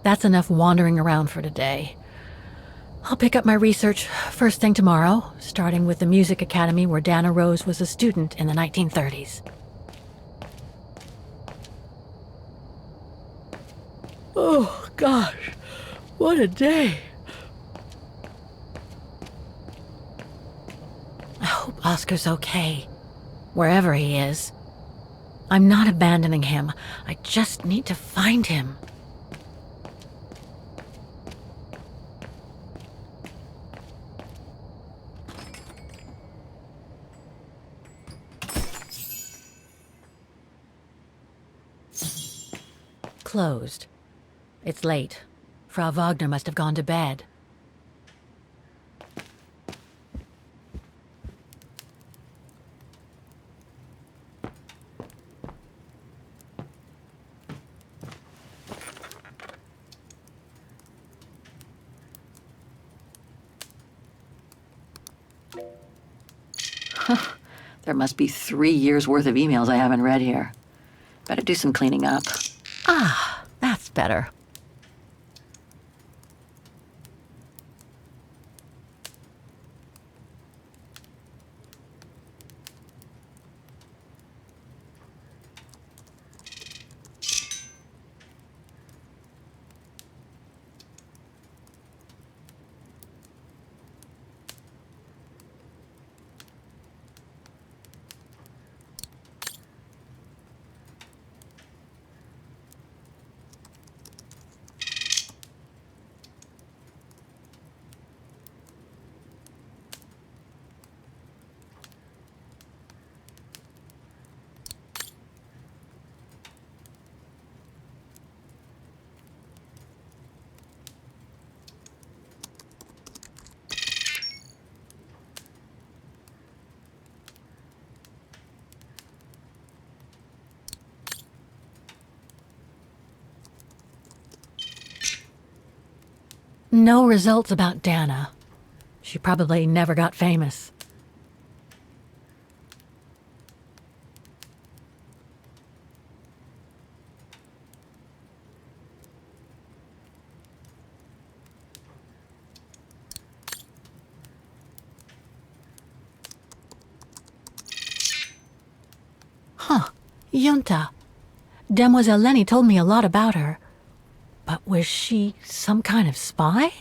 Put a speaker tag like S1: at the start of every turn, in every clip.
S1: That's enough wandering around for today. I'll pick up my research first thing tomorrow, starting with the music academy where Dana Rose was a student in the 1930s. Oh, gosh. What a day. I hope Oscar's okay, wherever he is. I'm not abandoning him. I just need to find him. Closed. It's late. Frau Wagner must have gone to bed. There must be 3 years' worth of emails I haven't read here. Better do some cleaning up. Ah, that's better. No results about Dana. She probably never got famous. Huh. Junta. Demoiselle Lenny told me a lot about her. But was she some kind of spy?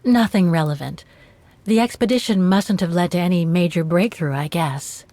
S1: Nothing relevant. The expedition mustn't have led to any major breakthrough, I guess.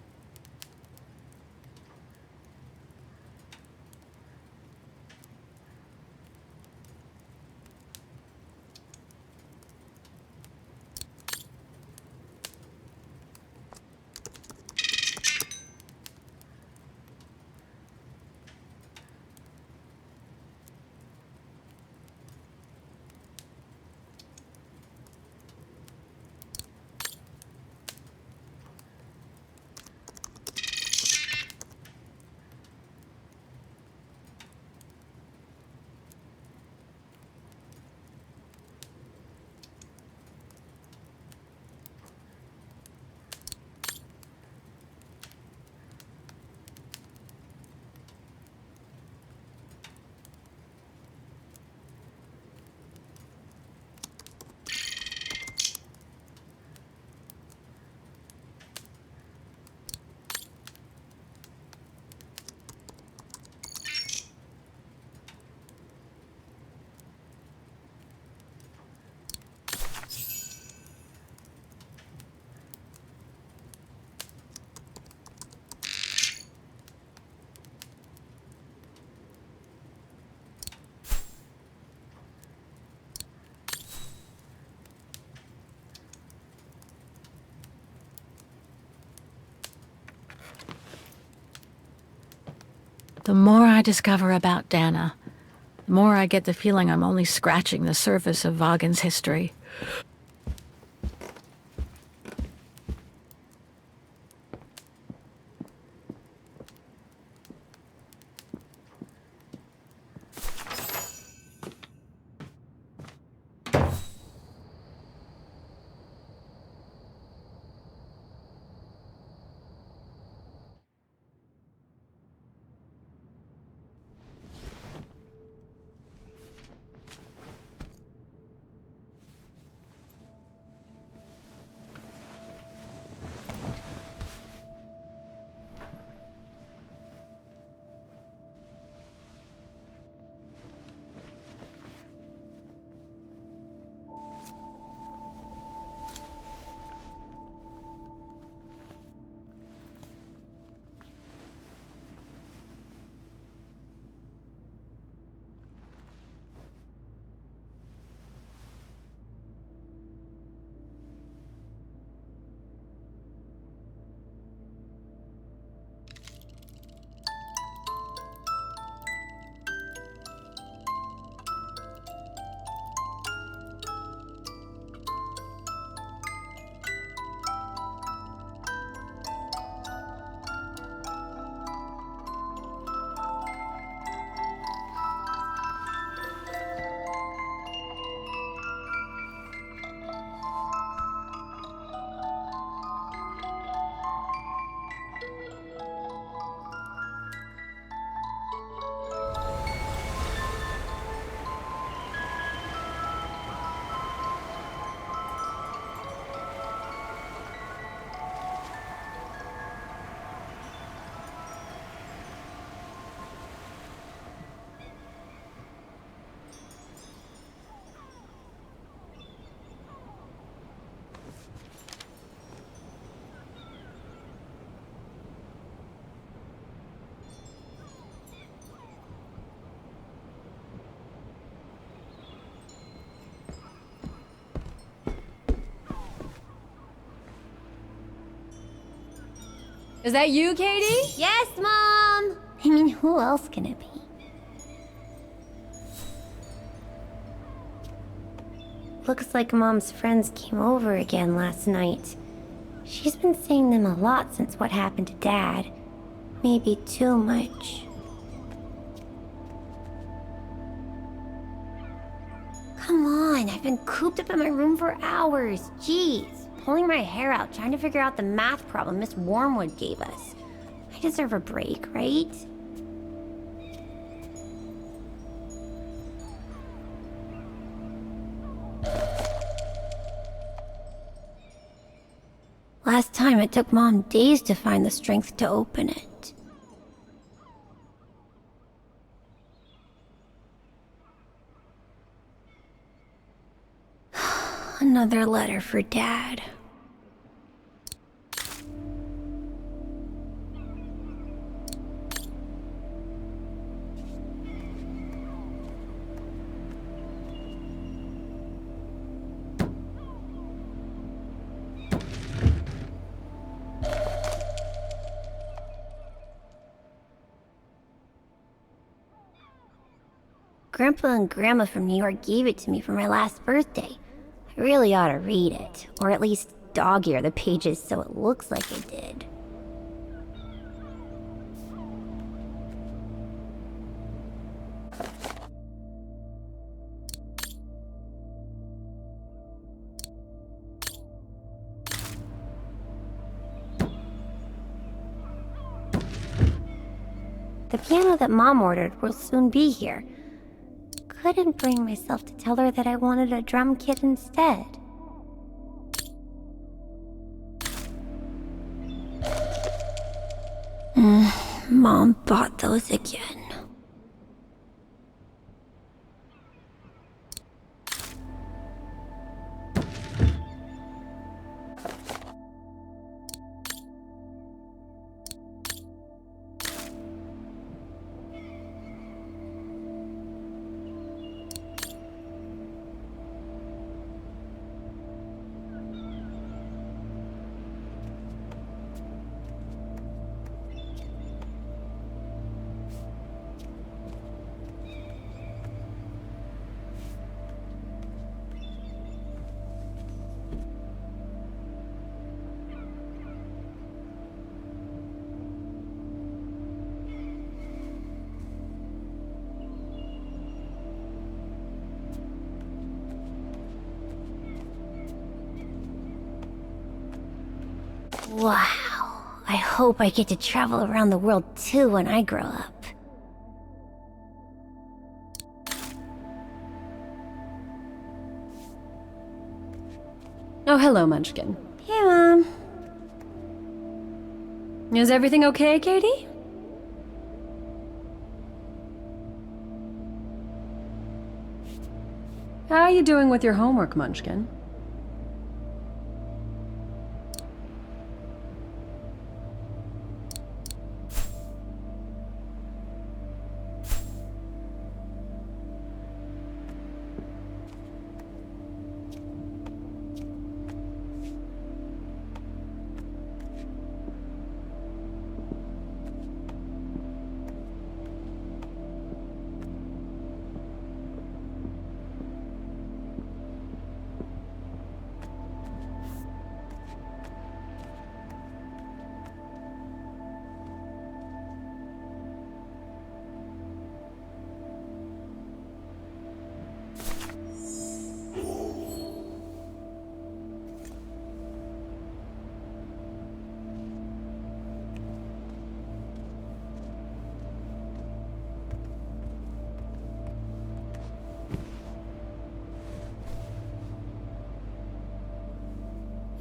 S1: The more I discover about Dana, the more I get the feeling I'm only scratching the surface of Vaghen's history.
S2: Is that you, Katie?
S3: Yes, Mom! I mean, who else can it be? Looks like Mom's friends came over again last night. She's been seeing them a lot since what happened to Dad. Maybe too much. Come on, I've been cooped up in my room for hours. Jeez, pulling my hair out trying to figure out the math problem Miss Wormwood gave us. I deserve a break, right? Last time it took Mom days to find the strength to open it. Another letter for Dad. Grandpa and Grandma from New York gave it to me for my last birthday. I really ought to read it, or at least dog-ear the pages so it looks like I did. The piano that Mom ordered will soon be here. Couldn't bring myself to tell her that I wanted a drum kit instead. Mom bought those again. Wow, I hope I get to travel around the world too when I grow up.
S2: Oh, hello, Munchkin.
S3: Hey, Mom.
S2: Is everything okay, Katie? How are you doing with your homework, Munchkin?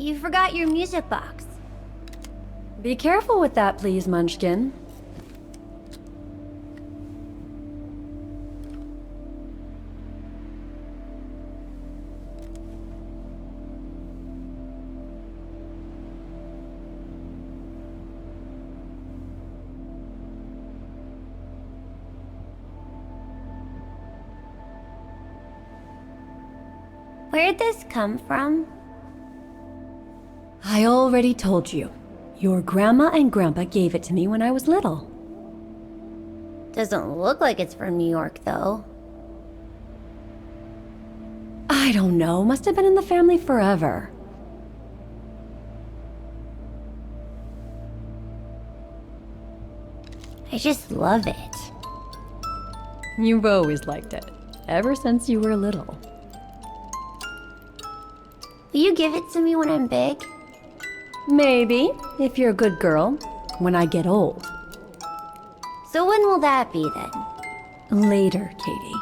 S3: You forgot your music box.
S2: Be careful with that, please, Munchkin.
S3: Where'd this come from?
S2: I already told you. Your grandma and grandpa gave it to me when I was little.
S3: Doesn't look like it's from New York, though.
S2: I don't know, must have been in the family forever.
S3: I just love it.
S2: You've always liked it, ever since you were little.
S3: Will you give it to me when I'm big?
S2: Maybe, if you're a good girl, when I get old.
S3: So when will that be then?
S2: Later, Katie.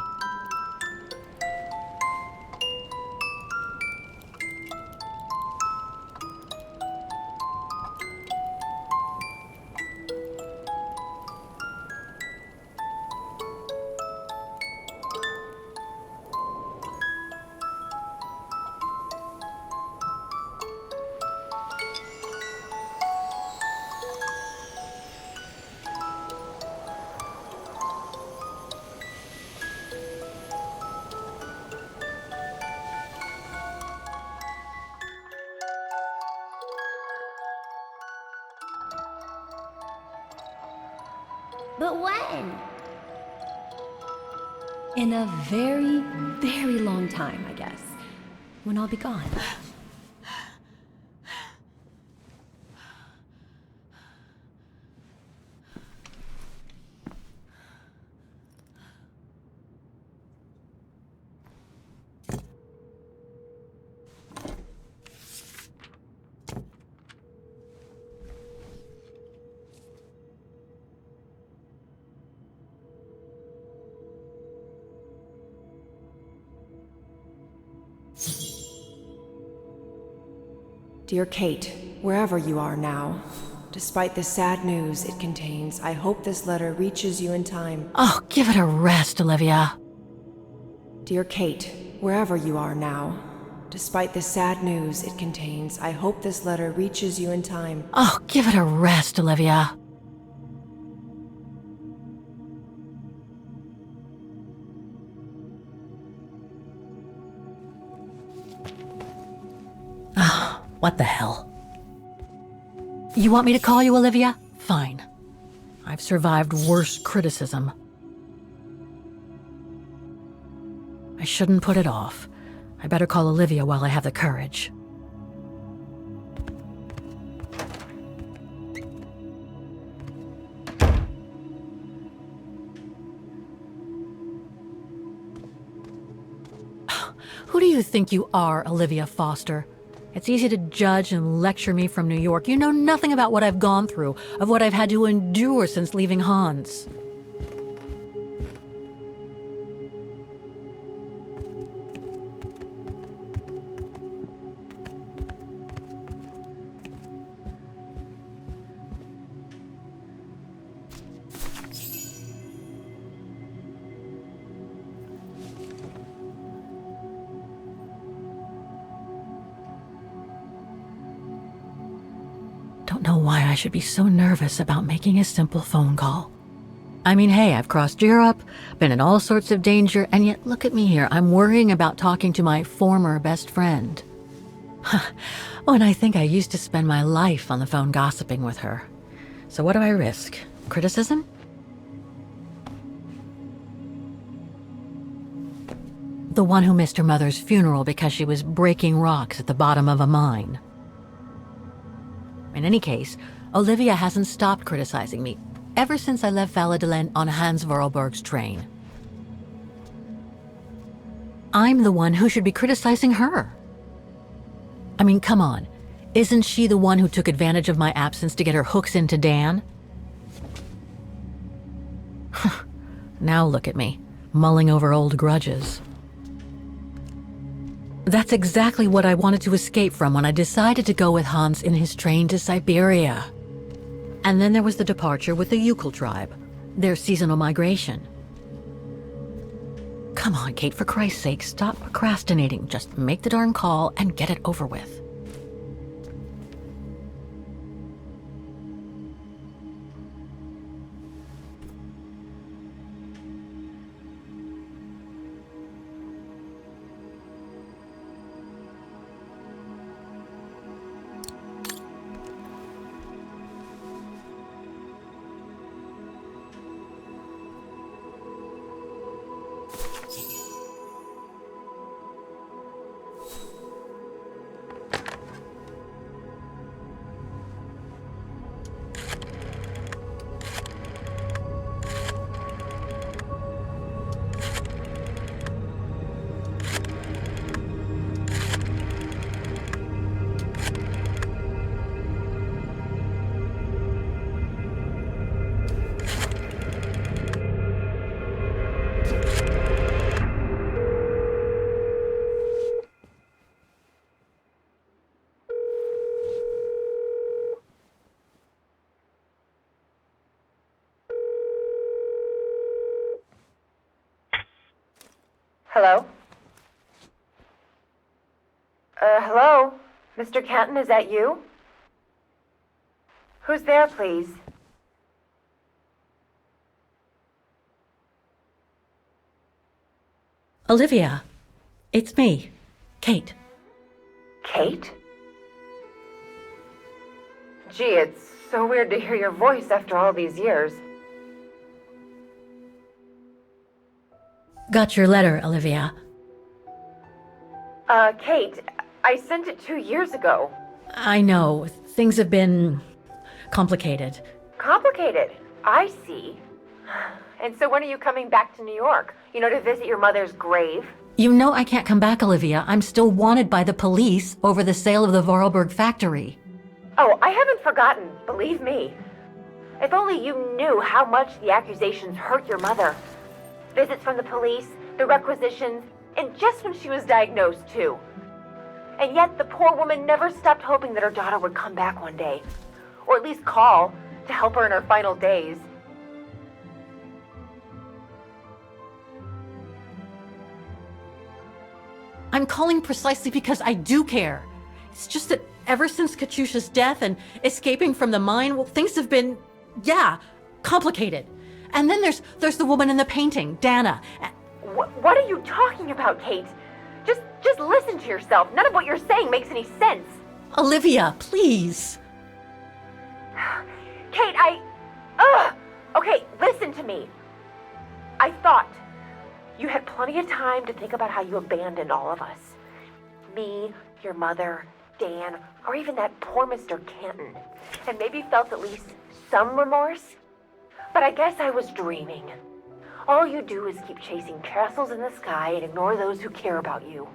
S3: But when?
S2: In a very, very long time, I guess. When I'll be gone.
S4: Dear Kate, wherever you are now, despite the sad news it contains, I hope this letter reaches you in time.
S1: Oh, give it a rest, Olivia.
S4: Dear Kate, wherever you are now, despite the sad news it contains, I hope this letter reaches you in time.
S1: Oh, give it a rest, Olivia. What the hell? You want me to call you Olivia? Fine. I've survived worse criticism. I shouldn't put it off. I better call Olivia while I have the courage. Who do you think you are, Olivia Foster? It's easy to judge and lecture me from New York. You know nothing about what I've gone through, of what I've had to endure since leaving Hans. Don't know why I should be so nervous about making a simple phone call. I mean, hey, I've crossed Europe, been in all sorts of danger, and yet look at me here. I'm worrying about talking to my former best friend. When I think I used to spend my life on the phone gossiping with her. So what do I risk? Criticism? The one who missed her mother's funeral because she was breaking rocks at the bottom of a mine. In any case, Olivia hasn't stopped criticizing me ever since I left Valladolid on Hans Vorarlberg's train. I'm the one who should be criticizing her. I mean, come on. Isn't she the one who took advantage of my absence to get her hooks into Dan? Now look at me, mulling over old grudges. That's exactly what I wanted to escape from when I decided to go with Hans in his train to Syberia. And then there was the departure with the Uccle tribe, their seasonal migration. Come on, Kate, for Christ's sake, stop procrastinating. Just make the darn call and get it over with.
S4: Hello? Hello? Mr. Canton, is that you? Who's there, please?
S1: Olivia, it's me, Kate.
S4: Kate? Gee, it's so weird to hear your voice after all these years.
S1: Got your letter, Olivia.
S4: Kate, I sent it 2 years ago.
S1: I know, things have been complicated.
S4: Complicated. I see. And so when are you coming back to New York? You know, to visit your mother's grave?
S1: You know I can't come back, Olivia. I'm still wanted by the police over the sale of the Vorarlberg factory.
S4: Oh, I haven't forgotten, believe me. If only you knew how much the accusations hurt your mother. Visits from the police, the requisitions, and just when she was diagnosed, too. And yet the poor woman never stopped hoping that her daughter would come back one day. Or at least call to help her in her final days.
S1: I'm calling precisely because I do care. It's just that ever since Katyusha's death and escaping from the mine, well, things have been, complicated. And then there's the woman in the painting, Dana.
S4: What are you talking about, Kate? Just listen to yourself. None of what you're saying makes any sense.
S1: Olivia, please.
S4: Kate, Okay, listen to me. I thought you had plenty of time to think about how you abandoned all of us. Me, your mother, Dan, or even that poor Mr. Canton. And maybe felt at least some remorse. But I guess I was dreaming. All you do is keep chasing castles in the sky and ignore those who care about you.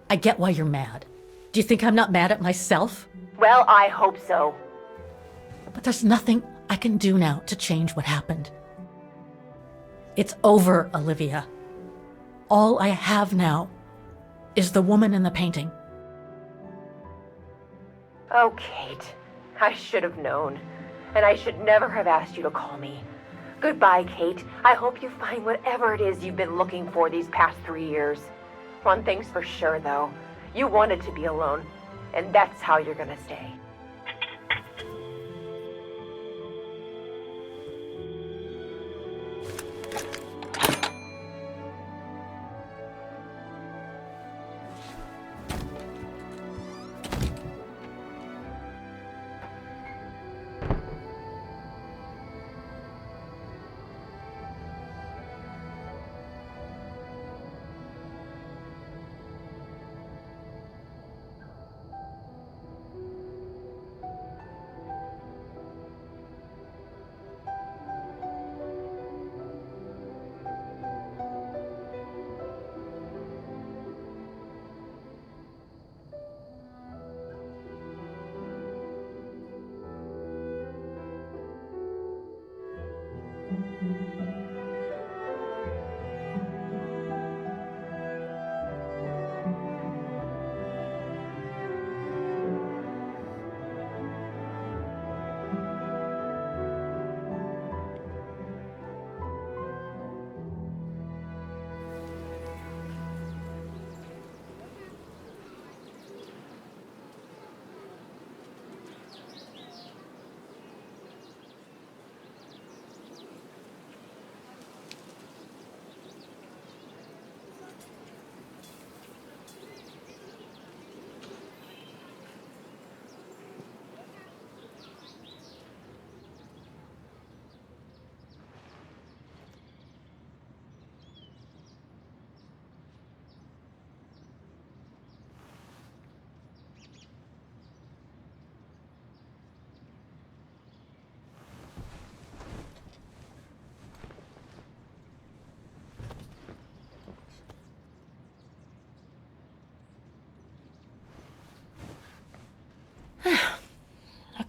S1: I get why you're mad. Do you think I'm not mad at myself?
S4: Well, I hope so.
S1: But there's nothing I can do now to change what happened. It's over, Olivia. All I have now is the woman in the painting.
S4: Oh, Kate, I should have known. And I should never have asked you to call me. Goodbye, Kate. I hope you find whatever it is you've been looking for these past 3 years. One thing's for sure, though. You wanted to be alone, and that's how you're gonna stay.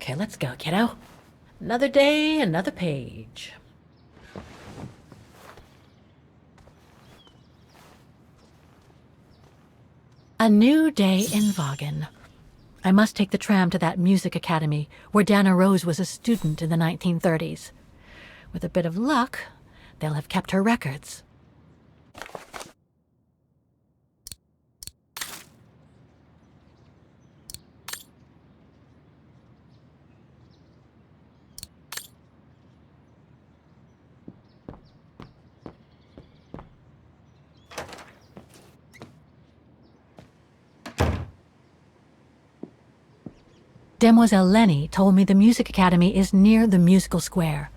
S1: Okay, let's go, kiddo. Another day, another page. A new day in Vaghen. I must take the tram to that music academy where Dana Rose was a student in the 1930s. With a bit of luck, they'll have kept her records. Demoiselle Lenny told me the music academy is near the musical square.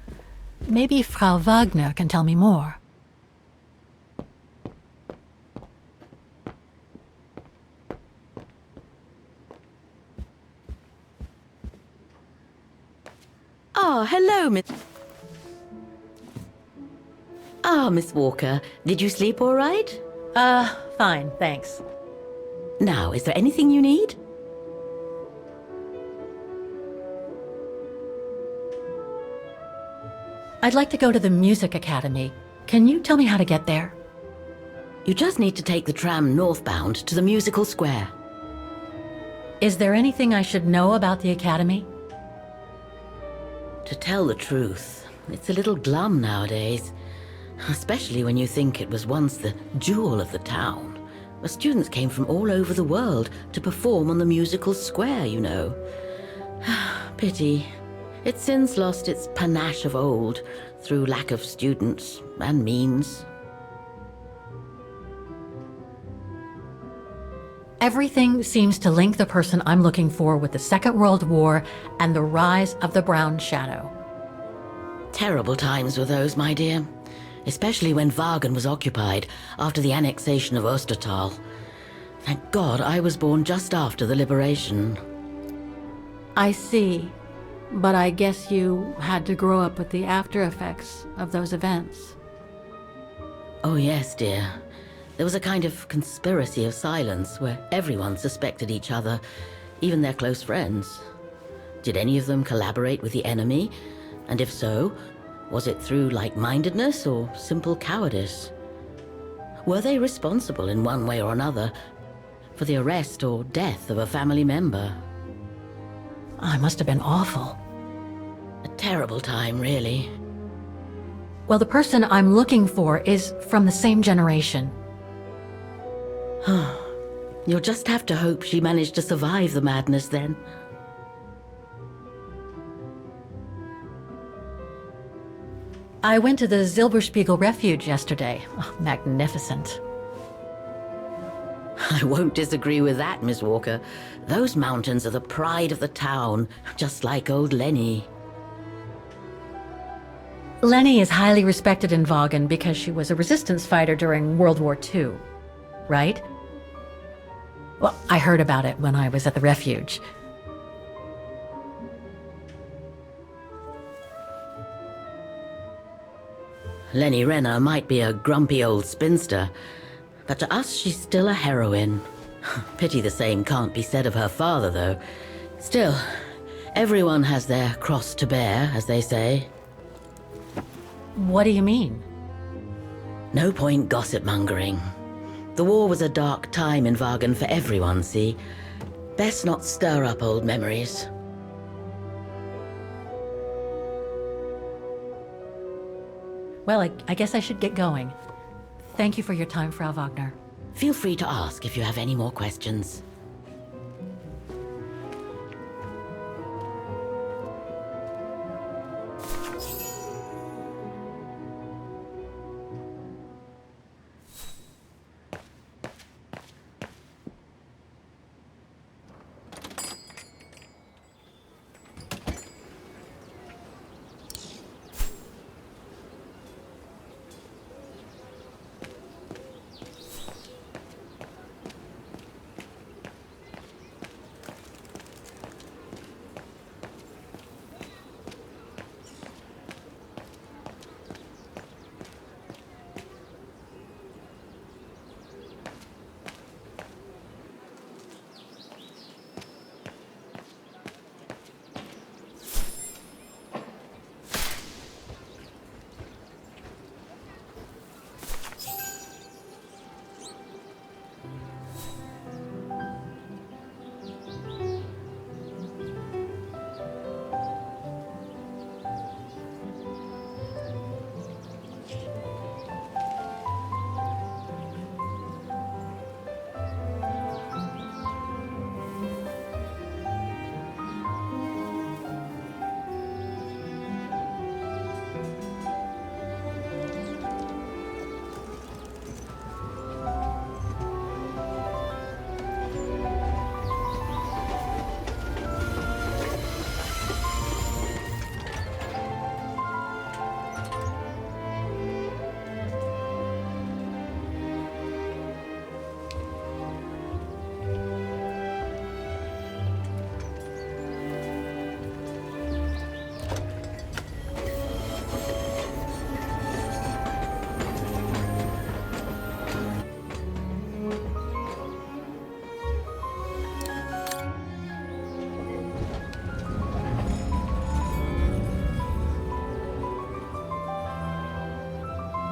S1: Maybe Frau Wagner can tell me more.
S5: Ah, hello, Miss... Ah, Miss Walker. Did you sleep all right?
S1: Fine, thanks.
S5: Now, is there anything you need?
S1: I'd like to go to the music academy. Can you tell me how to get there?
S5: You just need to take the tram northbound to the musical square.
S1: Is there anything I should know about the academy?
S5: To tell the truth, it's a little glum nowadays. Especially when you think it was once the jewel of the town, where students came from all over the world to perform on the musical square, you know. Pity. It's since lost its panache of old through lack of students and means.
S1: Everything seems to link the person I'm looking for with the Second World War and the rise of the Brown Shadow.
S5: Terrible times were those, my dear. Especially when Vaghen was occupied after the annexation of Ostertal. Thank God I was born just after the liberation.
S1: I see. But I guess you had to grow up with the after effects of those events.
S5: Oh yes, dear. There was a kind of conspiracy of silence where everyone suspected each other, even their close friends. Did any of them collaborate with the enemy? And if so, was it through like-mindedness or simple cowardice? Were they responsible in one way or another for the arrest or death of a family member?
S1: I must have been awful.
S5: A terrible time, really.
S1: Well, the person I'm looking for is from the same generation.
S5: You'll just have to hope she managed to survive the madness then.
S1: I went to the Silberspiegel Refuge yesterday. Oh, magnificent.
S5: I won't disagree with that, Miss Walker. Those mountains are the pride of the town, just like old Lenny.
S1: Lenny is highly respected in Vaghen because she was a resistance fighter during World War II, right? Well, I heard about it when I was at the refuge.
S5: Lenny Renner might be a grumpy old spinster, but to us she's still a heroine. Pity the same can't be said of her father, though. Still, everyone has their cross to bear, as they say.
S1: What do you mean?
S5: No point gossip-mongering. The war was a dark time in Vaghen for everyone, see? Best not stir up old memories.
S1: Well, I guess I should get going. Thank you for your time, Frau Wagner.
S5: Feel free to ask if you have any more questions.